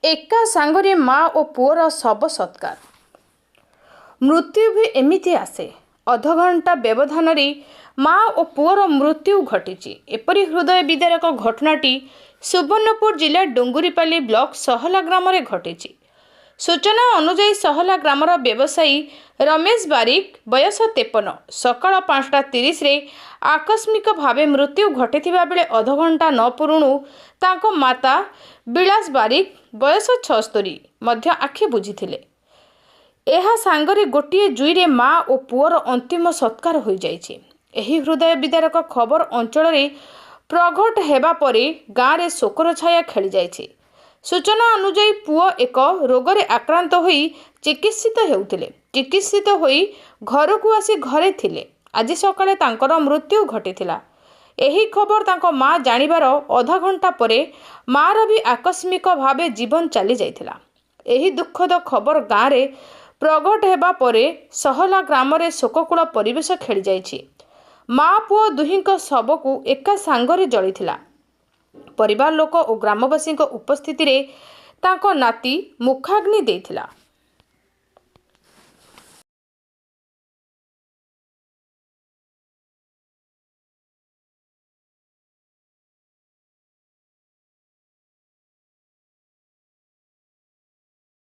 एका सांगरे माँ और पुअर शव सत्कार। मृत्यु भी एमिति आसे। अधघंटा व्यवधान माँ और पुअर मृत्यु घटी। एपरी हृदय विदारक घटनाटी सुवर्णपुर जिला डुंगुरीपाली ब्लॉक सहला ग्राम में घटी। सूचना अनुजाई सहला ग्रामर व्यवसायी रमेश बारिक बयस 53 सकाळ 5:30 रे आकस्मिक भावे मृत्यु घटी बेले अधघंटा न पुरुणु तांको माता विलास बारिक बयस 76 मध्य आखि बुझीथिले। एहा सांगरे गोटे जुईरे माँ और पुअर अंतिम सत्कार हो जाइछि। एही हृदय विदारक खबर अंचल रे प्रघट हेबा परे गाँव रे शोकर छाया खेली जाइछि। सूचना अनुजाई पुओ एक रोगरे आक्रांत होई चिकित्सित हेउथिले। चिकित्सित होई घर को आसी घरे थिले। आज सकाळे तांकर मृत्यु घटिथिला। एही खबर तांको माँ जानिबार आधा घंटा परे माँर भी आकस्मिक भावे जीवन चली जाइथिला। एही दुखद खबर गाँव रे प्रगट हेबा परे सहला ग्राम रे शोककूल परिवेश खेली जाइछि। माँ पुओ दुहींक शव को एका सांगरे जलिथिला। परिवार लोक और ग्रामवासी उपस्थिति रे तांको नाती मुखाग्नि देथिला।